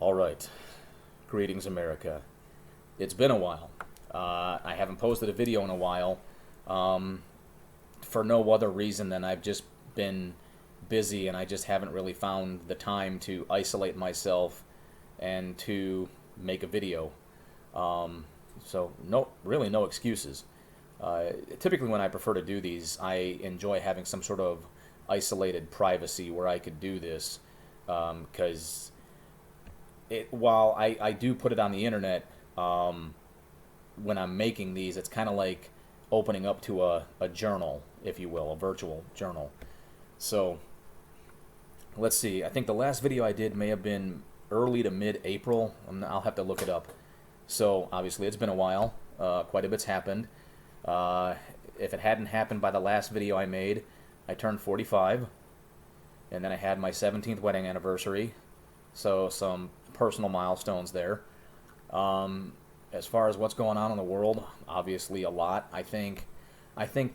All right. Greetings, America. It's been a while. I haven't posted a video in a while um, for no other reason than I've just been busy and I just haven't really found the time to isolate myself and to make a video. Um, so, no, really no excuses. Typically, when I prefer to do these, I enjoy having some sort of isolated privacy where I could do this because while I do put it on the internet, um, when I'm making these, it's kind of like opening up to a journal, if you will, a virtual journal. So let's see. I think the last video I did may have been early to mid-April. I'll have to look it up. So obviously it's been a while. Quite a bit's happened. Uh, if it hadn't happened by the last video I made, I turned 45, and then I had my 17th wedding anniversary. So some personal milestones there. Um, as far as what's going on in the world, obviously a lot. I think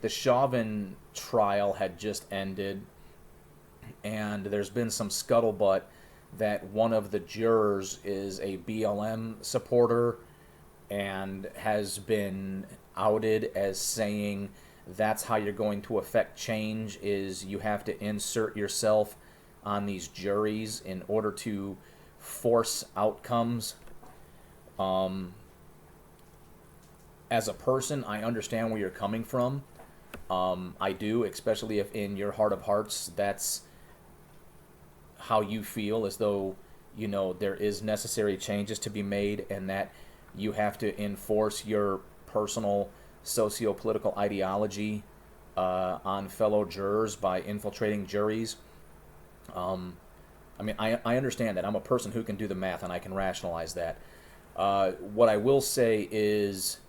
the Chauvin trial had just ended, and there's been some scuttlebutt that one of the jurors is a BLM supporter and has been outed as saying that's how you're going to affect change is you have to insert yourself on these juries in order to force outcomes. Um, as a person, I understand where you're coming from. I do, especially if in your heart of hearts that's how you feel, as though there is necessary changes to be made and that you have to enforce your personal socio-political ideology on fellow jurors by infiltrating juries. I understand that. I'm a person who can do the math and I can rationalize that. What I will say is,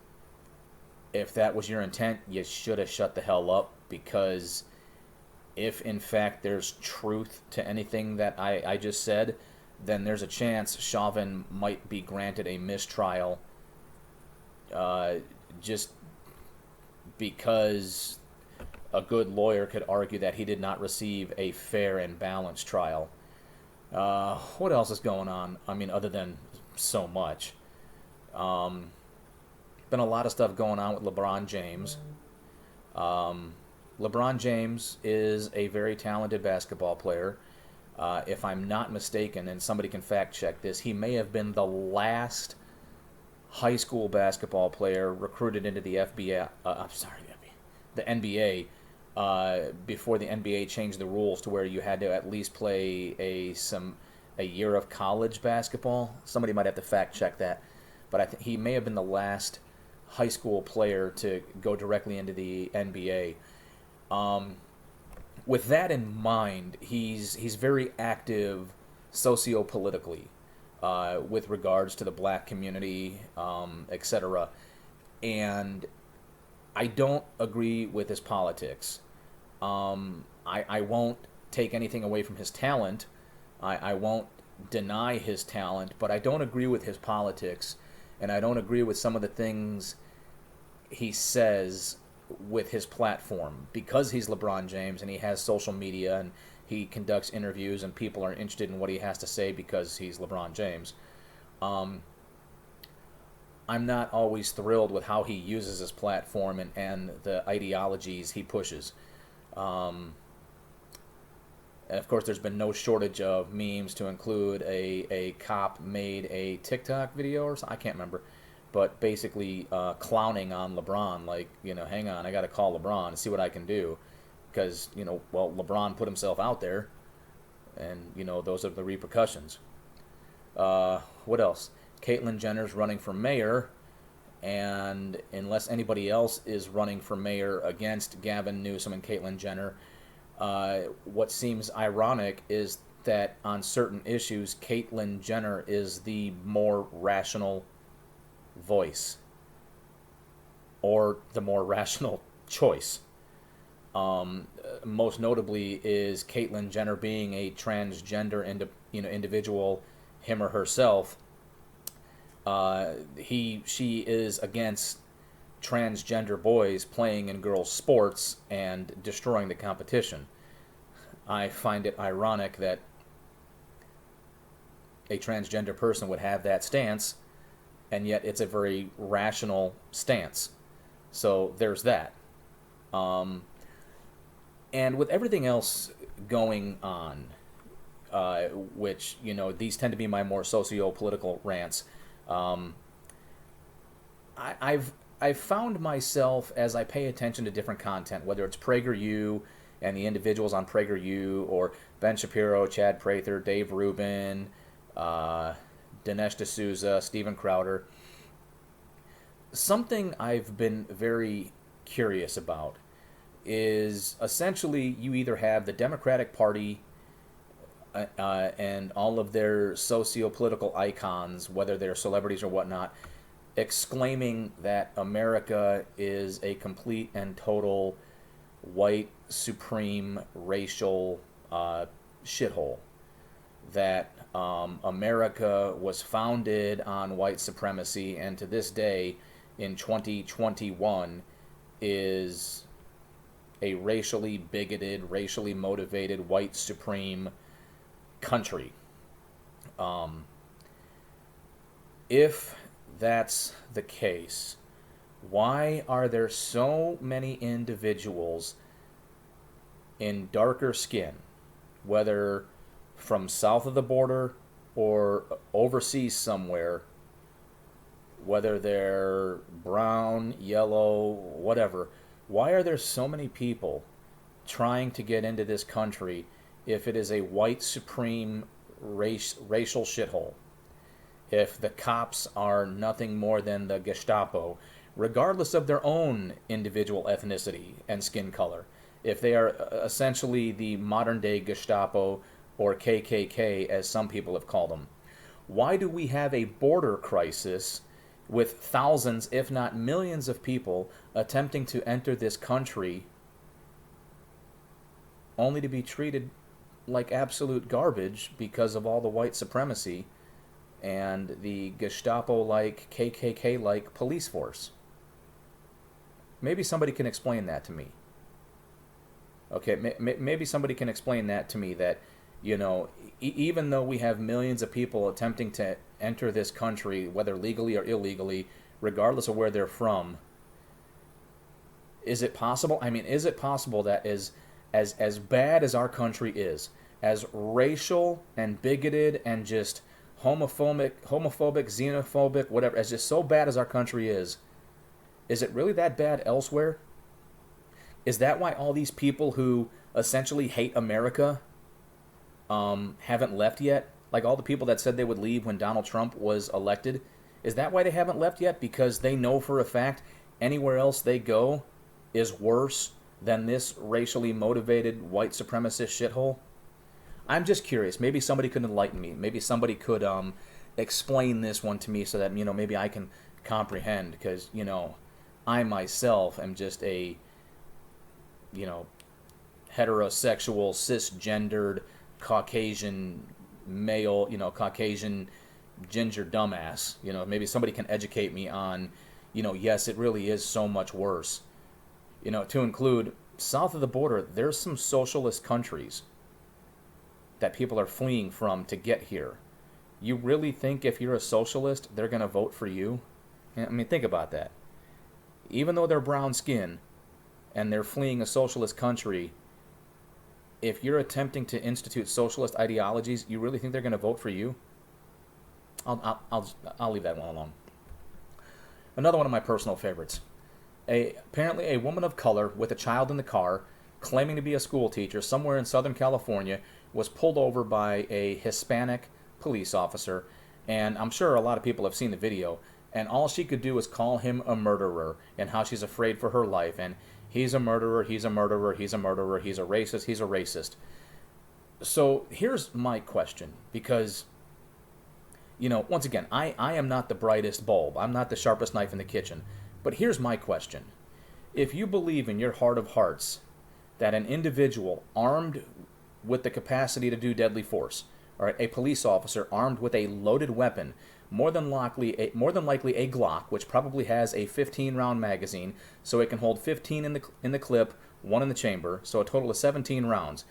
if that was your intent, you should have shut the hell up, because if in fact there's truth to anything that I just said, then there's a chance Chauvin might be granted a mistrial just because a good lawyer could argue that he did not receive a fair and balanced trial. What else is going on? I mean, other than so much. Been a lot of stuff going on with LeBron James. Um, LeBron James is a very talented basketball player. If I'm not mistaken, and somebody can fact check this, he may have been the last high school basketball player recruited into the FBA. I'm sorry, the NBA. Before the NBA changed the rules to where you had to at least play a year of college basketball. Somebody might have to fact check that, but I think he may have been the last high school player to go directly into the NBA. With that in mind, he's very active socio-politically with regards to the black community, etc. And I don't agree with his politics. I won't take anything away from his talent. I won't deny his talent, but I don't agree with his politics, and I don't agree with some of the things he says with his platform, because he's LeBron James and he has social media and he conducts interviews and people are interested in what he has to say because he's LeBron James. Um, I'm not always thrilled with how he uses his platform and the ideologies he pushes. Um, and of course, there's been no shortage of memes to include a cop made a TikTok video or something, I can't remember, but basically clowning on LeBron, like, hang on, I got to call LeBron and see what I can do, because well, LeBron put himself out there, and those are the repercussions. What else? Caitlyn Jenner's running for mayor, and unless anybody else is running for mayor against Gavin Newsom and Caitlyn Jenner, what seems ironic is that on certain issues, Caitlyn Jenner is the more rational voice, or the more rational choice. Most notably is Caitlyn Jenner being a transgender individual, him or herself. She is against transgender boys playing in girls' sports and destroying the competition. I find it ironic that a transgender person would have that stance, and yet it's a very rational stance. So there's that. Um, and with everything else going on, which, these tend to be my more socio-political rants, um, I've found myself, as I pay attention to different content, whether it's PragerU and the individuals on PragerU, or Ben Shapiro, Chad Prather, Dave Rubin, Dinesh D'Souza, Steven Crowder, something I've been very curious about is essentially you either have the Democratic Party and all of their socio-political icons, whether they're celebrities or whatnot, exclaiming that America is a complete and total white supreme racial shithole, that America was founded on white supremacy, and to this day in 2021 is a racially bigoted, racially motivated, white supreme country. If that's the case, why are there so many individuals in darker skin, whether from south of the border or overseas somewhere, whether they're brown, yellow, whatever, why are there so many people trying to get into this country if it is a white supreme racial shithole? If the cops are nothing more than the Gestapo, regardless of their own individual ethnicity and skin color, if they are essentially the modern-day Gestapo or KKK, as some people have called them, why do we have a border crisis with thousands, if not millions of people attempting to enter this country only to be treated like absolute garbage because of all the white supremacy and the Gestapo-like, KKK-like police force? Maybe somebody can explain that to me. Okay, maybe somebody can explain that to me, that, even though we have millions of people attempting to enter this country, whether legally or illegally, regardless of where they're from, is it possible? I mean, is it possible that as bad as our country is, as racial and bigoted and just homophobic, xenophobic, whatever, as just so bad as our country is it really that bad elsewhere? Is that why all these people who essentially hate America haven't left yet? Like all the people that said they would leave when Donald Trump was elected, is that why they haven't left yet? Because they know for a fact anywhere else they go is worse than this racially motivated white supremacist shithole? I'm just curious. Maybe somebody could enlighten me. Maybe somebody could explain this one to me so that, maybe I can comprehend. Because, I myself am just a, heterosexual, cisgendered, Caucasian male, Caucasian ginger dumbass. Maybe somebody can educate me on, yes, it really is so much worse. To include south of the border, there's some socialist countries that people are fleeing from to get here. You really think if you're a socialist, they're going to vote for you? I mean, think about that. Even though they're brown skin and they're fleeing a socialist country, if you're attempting to institute socialist ideologies, you really think they're going to vote for you? I'll leave that one alone. Another one of my personal favorites. Apparently a woman of color with a child in the car, claiming to be a school teacher somewhere in Southern California, was pulled over by a Hispanic police officer, and I'm sure a lot of people have seen the video, and all she could do was call him a murderer, and how she's afraid for her life, and he's a murderer, he's a murderer, he's a murderer, he's a racist, he's a racist. So here's my question, because, once again, I am not the brightest bulb, I'm not the sharpest knife in the kitchen, but here's my question. If you believe in your heart of hearts that an individual armed with the capacity to do deadly force, all right, a police officer armed with a loaded weapon, more than likely a Glock, which probably has a 15-round magazine, so it can hold 15 in the clip, 1 in the chamber, so a total of 17 rounds.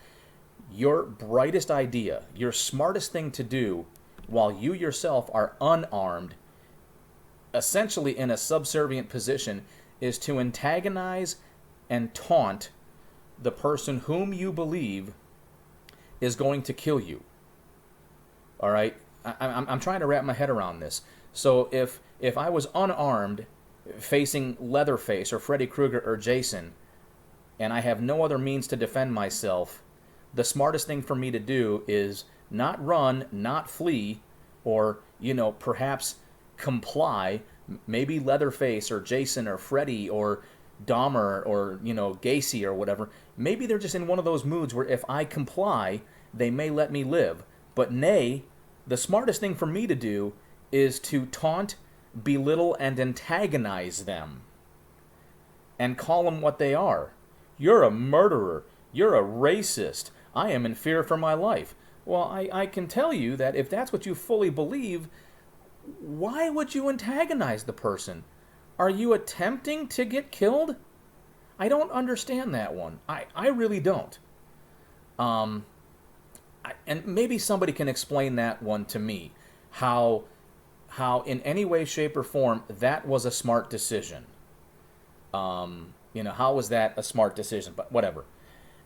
Your brightest idea, your smartest thing to do while you yourself are unarmed, essentially in a subservient position, is to antagonize and taunt the person whom you believe is going to kill you. All right? I'm trying to wrap my head around this. So if I was unarmed, facing Leatherface or Freddy Krueger or Jason, and I have no other means to defend myself, the smartest thing for me to do is not run, not flee, or, perhaps comply. Maybe Leatherface or Jason or Freddy or Dahmer or, Gacy or whatever, maybe they're just in one of those moods where if I comply, they may let me live. But nay, the smartest thing for me to do is to taunt, belittle, and antagonize them. And call them what they are. You're a murderer. You're a racist. I am in fear for my life. Well, I can tell you that if that's what you fully believe, why would you antagonize the person? Are you attempting to get killed? I don't understand that one. I really don't. And maybe somebody can explain that one to me. How in any way, shape, or form that was a smart decision. How was that a smart decision? But whatever.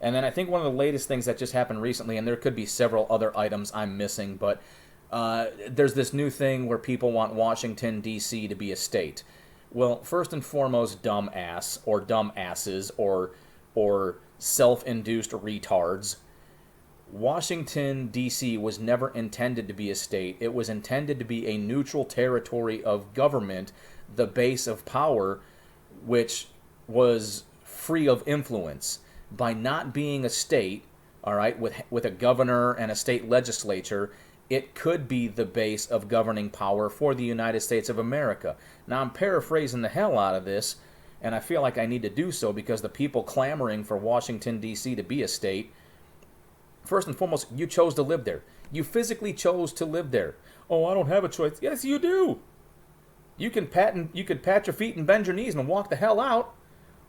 And then I think one of the latest things that just happened recently, and there could be several other items I'm missing, but there's this new thing where people want Washington, D.C. to be a state. Well, first and foremost, dumbass, or dumbasses, or self-induced retards. Washington, D.C. was never intended to be a state. It was intended to be a neutral territory of government, the base of power, which was free of influence. By not being a state, all right, with a governor and a state legislature, it could be the base of governing power for the United States of America. Now, I'm paraphrasing the hell out of this, and I feel like I need to do so because the people clamoring for Washington, D.C. to be a state, first and foremost, you chose to live there. You physically chose to live there. Oh, I don't have a choice. Yes, you do. You could pat your feet and bend your knees and walk the hell out.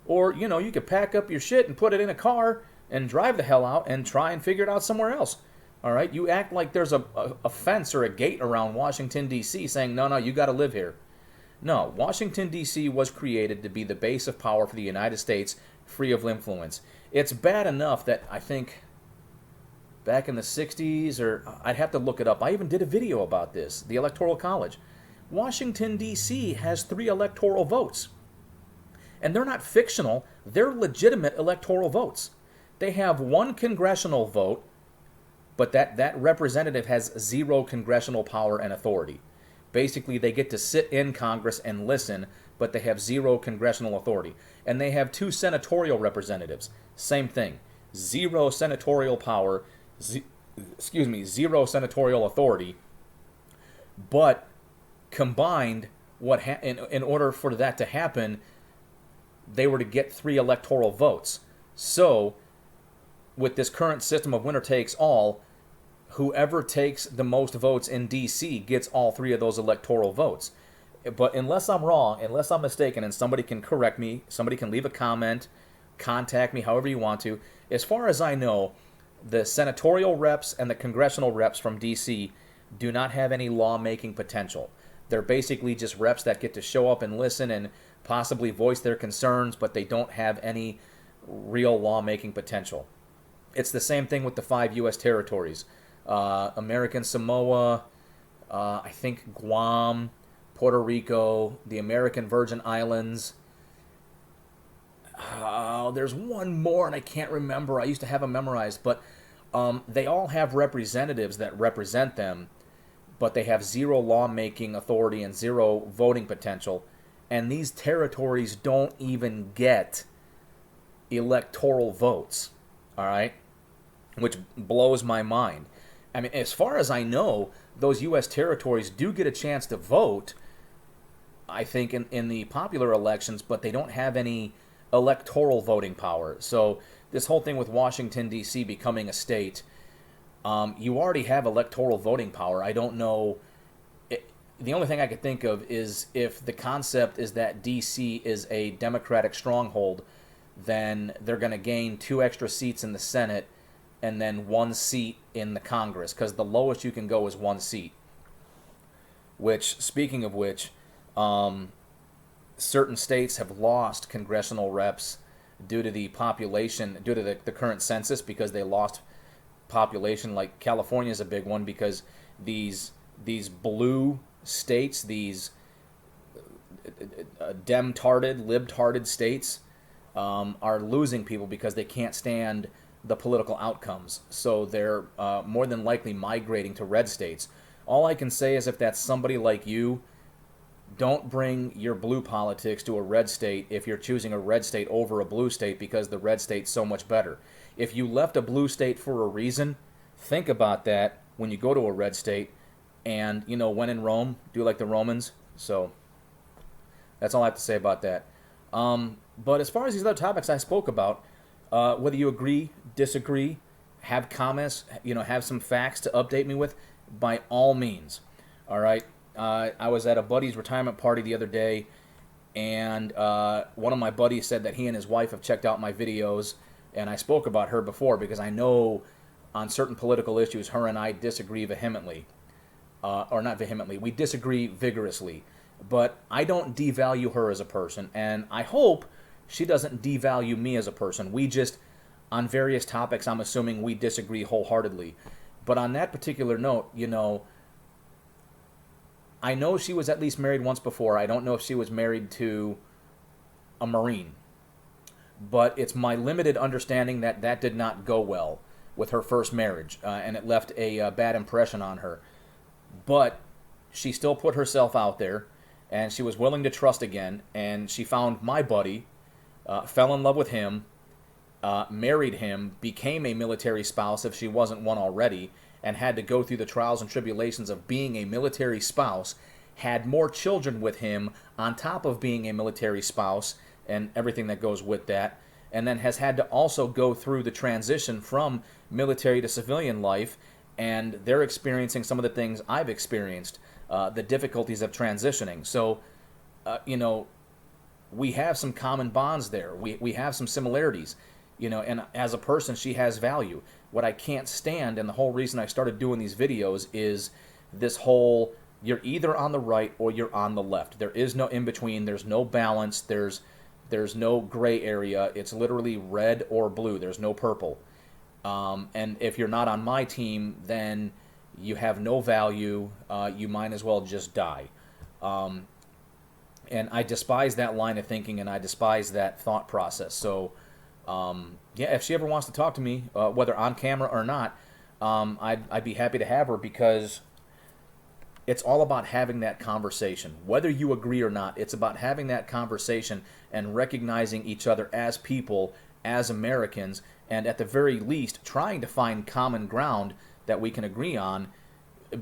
Or, you could pack up your shit and put it in a car and drive the hell out and try and figure it out somewhere else. All right? You act like there's a fence or a gate around Washington, D.C. saying, no, you got to live here. No, Washington, D.C. was created to be the base of power for the United States, free of influence. It's bad enough that I think back in the 60s, or I'd have to look it up. I even did a video about this, the Electoral College. Washington, D.C. has 3 electoral votes. And they're not fictional, they're legitimate electoral votes. They have 1 congressional vote, but that representative has 0 congressional power and authority. Basically, they get to sit in Congress and listen, but they have 0 congressional authority. And they have 2 senatorial representatives. Same thing. 0 senatorial power, 0 senatorial authority. But combined, in order for that to happen, they were to get 3 electoral votes. So, with this current system of winner takes all, whoever takes the most votes in D.C. gets all 3 of those electoral votes. But unless I'm wrong, unless I'm mistaken, and somebody can correct me, somebody can leave a comment, contact me, however you want to, as far as I know, the senatorial reps and the congressional reps from D.C. do not have any lawmaking potential. They're basically just reps that get to show up and listen and possibly voice their concerns, but they don't have any real lawmaking potential. It's the same thing with the 5 U.S. territories. American Samoa, I think Guam, Puerto Rico, the American Virgin Islands. There's one more, and I can't remember. I used to have them memorized, but they all have representatives that represent them, but they have 0 lawmaking authority and 0 voting potential. And these territories don't even get electoral votes, all right? Which blows my mind. I mean, as far as I know, those U.S. territories do get a chance to vote, I think, in the popular elections, but they don't have any electoral voting power. So this whole thing with Washington, D.C. becoming a state, you already have electoral voting power. I don't know. The only thing I could think of is if the concept is that D.C. is a Democratic stronghold, then they're going to gain 2 extra seats in the Senate and then 1 seat in the Congress, because the lowest you can go is 1 seat. which, speaking of which, certain states have lost congressional reps due to the population, due to the current census, because they lost population. Like California is a big one because these blue states, these dem-tarded, lib-tarded states, are losing people because they can't stand the political outcomes. So they're more than likely migrating to red states. All I can say is if that's somebody like you, don't bring your blue politics to a red state if you're choosing a red state over a blue state because the red state's so much better. If you left a blue state for a reason, think about that when you go to a red state. And, you know, when in Rome, do like the Romans. So that's all I have to say about that. But as far as these other topics I spoke about, whether you agree, disagree, have comments, you know, have some facts to update me with, by all means. All right. I was at a buddy's retirement party the other day, and one of my buddies said that he and his wife have checked out my videos, and I spoke about her before because I know on certain political issues her and I disagree vehemently. Or not vehemently, we disagree vigorously. But I don't devalue her as a person, and I hope she doesn't devalue me as a person. We just, on various topics, I'm assuming we disagree wholeheartedly. But on that particular note, you know, I know she was at least married once before. I don't know if she was married to a Marine. But it's my limited understanding that that did not go well with her first marriage, and it left a bad impression on her. But she still put herself out there, and she was willing to trust again, and she found my buddy, fell in love with him, married him, became a military spouse if she wasn't one already, and had to go through the trials and tribulations of being a military spouse, had more children with him on top of being a military spouse and everything that goes with that, and then has had to also go through the transition from military to civilian life, and they're experiencing some of the things I've experienced, the difficulties of transitioning. So, you know, we have some common bonds there. We have some similarities, you know, and as a person, she has value. What I can't stand, and the whole reason I started doing these videos, is this whole, you're either on the right or you're on the left. There is no in-between. There's no balance. There's no gray area. It's literally red or blue. There's no purple. And if you're not on my team, then you have no value. You might as well just die. And I despise that line of thinking, and I despise that thought process. So, yeah, if she ever wants to talk to me, whether on camera or not, I'd be happy to have her, because it's all about having that conversation. Whether you agree or not, it's about having that conversation and recognizing each other as people, as Americans, and at the very least trying to find common ground that we can agree on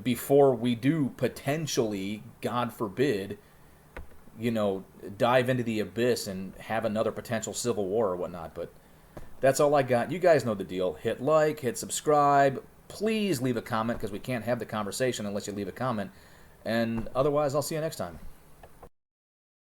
before we do potentially, God forbid, you know, dive into the abyss and have another potential civil war or whatnot. But that's all I got. You guys know the deal. Hit like, hit subscribe. Please leave a comment, because we can't have the conversation unless you leave a comment. And otherwise, I'll see you next time.